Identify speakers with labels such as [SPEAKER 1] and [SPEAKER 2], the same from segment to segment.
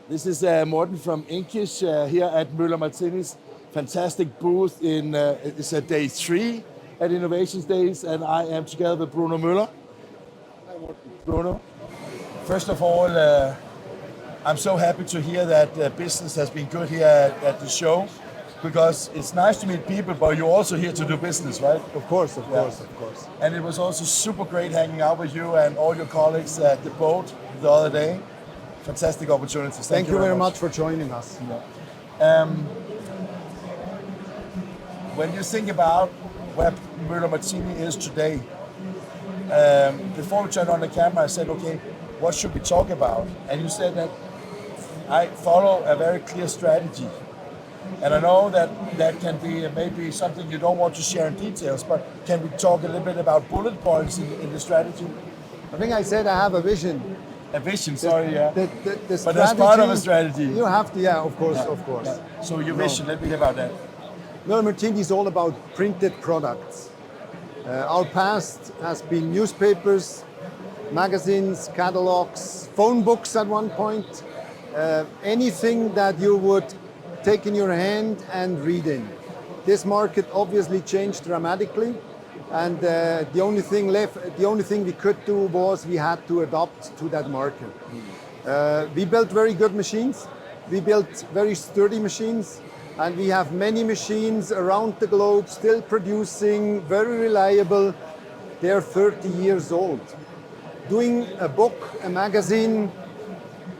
[SPEAKER 1] This is Morten from Inkish here at Müller Martini's fantastic booth in it's day 3 at Innovationdays, and I am together with Bruno Müller.
[SPEAKER 2] Hi, Morten.
[SPEAKER 1] Bruno, first of all, I'm so happy to hear that business has been good here at the show, because it's nice to meet people, but you're also here to do business, right?
[SPEAKER 2] Of course.
[SPEAKER 1] And it was also super great hanging out with you and all your colleagues at the boat the other day. Fantastic opportunities.
[SPEAKER 2] Thank you very much for joining us.
[SPEAKER 1] Yeah. When you think about where Müller Martini is today, before we turned on the camera, I said, okay, what should we talk about? And you said that I follow a very clear strategy. And I know that can be maybe something you don't want to share in details, but can we talk a little bit about bullet points in the strategy?
[SPEAKER 2] I think I said I have a vision.
[SPEAKER 1] A vision, sorry, yeah.
[SPEAKER 2] The
[SPEAKER 1] but that's part of a strategy.
[SPEAKER 2] You have to, yeah, of course.
[SPEAKER 1] Yeah. So your vision, let me hear about that.
[SPEAKER 2] Müller Martini is all about printed products. Our past has been newspapers, magazines, catalogs, phone books at one point, anything that you would take in your hand and read in. This market obviously changed dramatically, and the only thing we could do was we had to adapt to that market. We built very good machines, we built very sturdy machines, and we have many machines around the globe still producing, very reliable. They're 30 years old. Doing a book, a magazine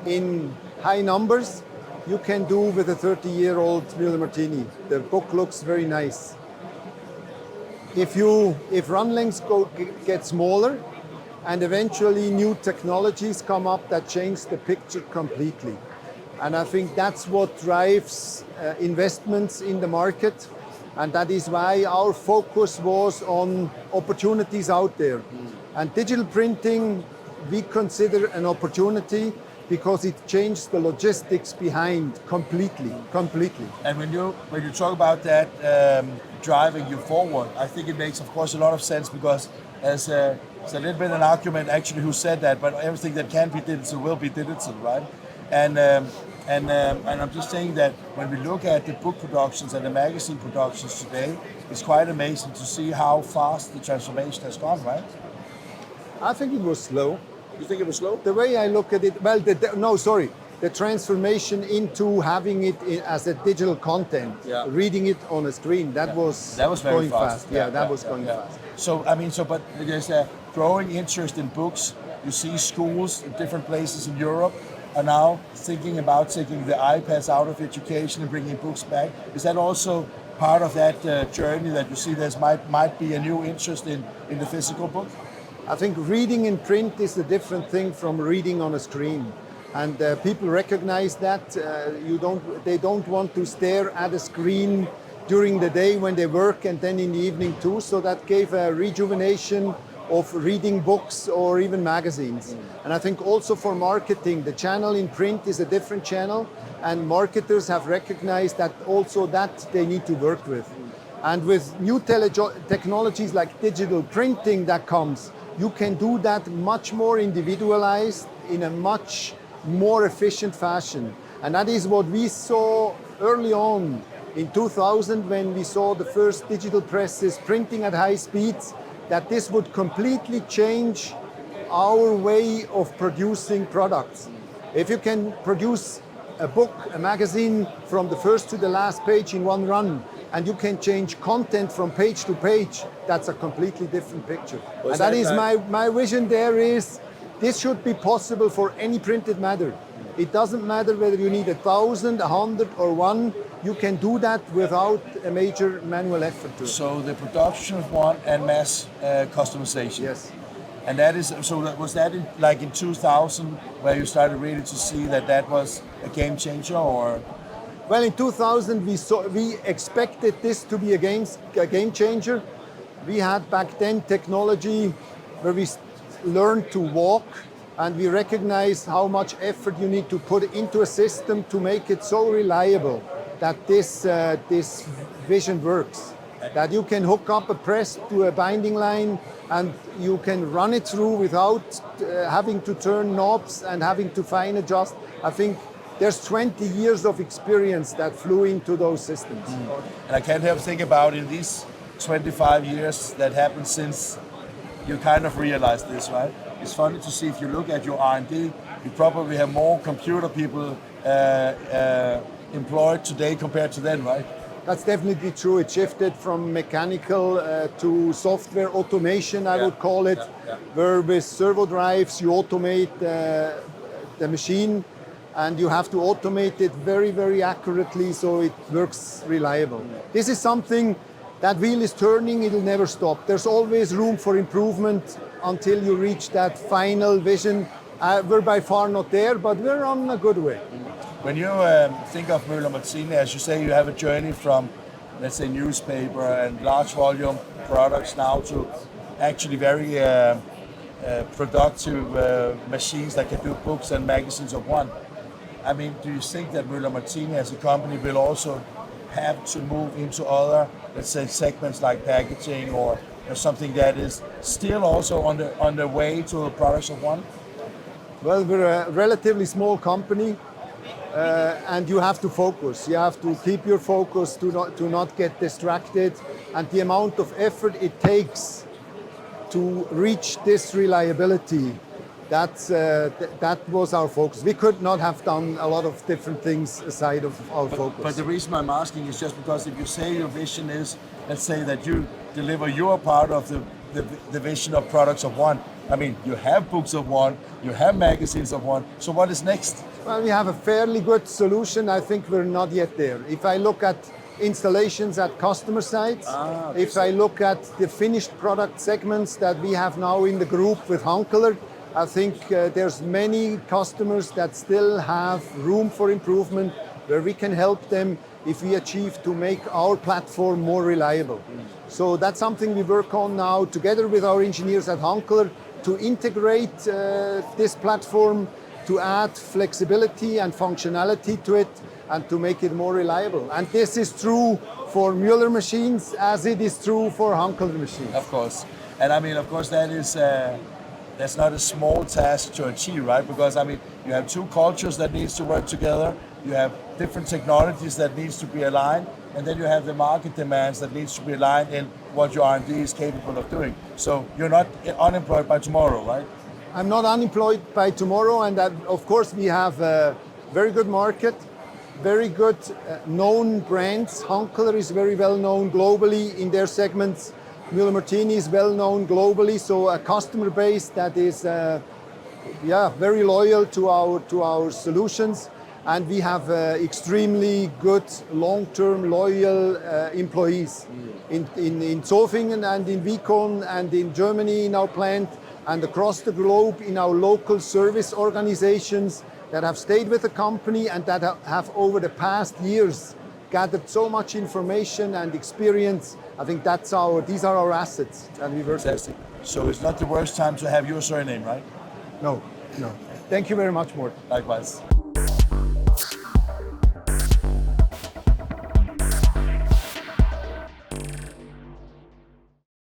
[SPEAKER 2] in high numbers, you can do with a 30-year-old Müller Martini. The book looks very nice. If run lengths get smaller, and eventually new technologies come up that change the picture completely. And I think that's what drives investments in the market, and that is why our focus was on opportunities out there. And digital printing, we consider an opportunity, because it changed the logistics behind completely.
[SPEAKER 1] And when you talk about that driving you forward, I think it makes, of course, a lot of sense, because there's a little bit of an argument actually who said that, but everything that can be digital will be digital, right? And I'm just saying that when we look at the book productions and the magazine productions today, it's quite amazing to see how fast the transformation has gone, right?
[SPEAKER 2] I think it was slow.
[SPEAKER 1] You think it was slow?
[SPEAKER 2] The way I look at it, well, the transformation into having it as a digital content, reading it on a screen, that was
[SPEAKER 1] very
[SPEAKER 2] going fast. That was going fast.
[SPEAKER 1] So but there's a growing interest in books. You see schools in different places in Europe are now thinking about taking the iPads out of education and bringing books back. Is that also part of that journey that you see there might be a new interest in the physical book?
[SPEAKER 2] I think reading in print is a different thing from reading on a screen, and people recognize that. They don't want to stare at a screen during the day when they work, and then in the evening too. So that gave a rejuvenation of reading books or even magazines. And I think also for marketing, the channel in print is a different channel, and marketers have recognized that also that they need to work with. And with new technologies like digital printing that comes, you can do that much more individualized in a much more efficient fashion. And that is what we saw early on in 2000 when we saw the first digital presses printing at high speeds, that this would completely change our way of producing products. If you can produce a book, a magazine from the first to the last page in one run, and you can change content from page to page, that's a completely different picture. And that is my vision there is, this should be possible for any printed matter. It doesn't matter whether you need 1,000, 100 or 1, you can do that without a major manual effort to it.
[SPEAKER 1] So the production of one and mass customization.
[SPEAKER 2] Yes.
[SPEAKER 1] And that is, so was that in 2000 where you started really to see that was a game changer, or?
[SPEAKER 2] Well, in 2000 we expected this to be a game changer. We had back then technology where we learned to walk, and we recognized how much effort you need to put into a system to make it so reliable that this vision works. That you can hook up a press to a binding line and you can run it through without having to turn knobs and having to fine adjust. I think there's 20 years of experience that flew into those systems.
[SPEAKER 1] And I can't help think about in these 25 years that happened since you kind of realized this, right? It's funny to see if you look at your R&D, you probably have more computer people employed today compared to then, right?
[SPEAKER 2] That's definitely true. It shifted from mechanical to software automation, I would call it, where with servo drives you automate the machine, and you have to automate it very, very accurately so it works reliable. This is something that wheel is turning, it'll never stop. There's always room for improvement until you reach that final vision. We're by far not there, but we're on a good way.
[SPEAKER 1] When you think of Müller Martini, as you say, you have a journey from, let's say, newspaper and large volume products now to actually very productive machines that can do books and magazines of one. I mean, do you think that Müller Martini as a company will also have to move into other, let's say, segments like packaging or something that is still also on the way to the products of one?
[SPEAKER 2] Well, we're a relatively small company, and you have to focus. You have to keep your focus to not get distracted, and the amount of effort it takes to reach this reliability, that was our focus. We could not have done a lot of different things aside of our focus.
[SPEAKER 1] But the reason I'm asking is just because if you say your vision is, let's say that you deliver your part of the vision of products of one. I mean, you have books of one, you have magazines of one, so what is next?
[SPEAKER 2] Well, we have a fairly good solution. I think we're not yet there. If I look at installations at customer sites, if I look at the finished product segments that we have now in the group with Hunkeler, I think there's many customers that still have room for improvement where we can help them if we achieve to make our platform more reliable. So that's something we work on now together with our engineers at Hunkeler to integrate this platform, to add flexibility and functionality to it, and to make it more reliable. And this is true for Müller machines as it is true for Hunkeler machines.
[SPEAKER 1] Of course. And I mean, of course, that is that's not a small task to achieve, right? Because I mean, you have two cultures that needs to work together, you have different technologies that needs to be aligned, and then you have the market demands that needs to be aligned in what your R&D is capable of doing. So you're not unemployed by tomorrow, right?
[SPEAKER 2] I'm not unemployed by tomorrow, and that, of course, we have a very good market, very good known brands. Hunkeler is very well known globally in their segments. Müller Martini is well known globally, so a customer base that is very loyal to our solutions, and we have extremely good long-term loyal employees in Zofingen and in Wikon and in Germany in our plant and across the globe in our local service organizations that have stayed with the company and that have over the past years gathered so much information and experience. I think these are our assets, and we work with.
[SPEAKER 1] So it's not the worst time to have your surname, right?
[SPEAKER 2] No. Thank you very much, Morten.
[SPEAKER 1] Likewise.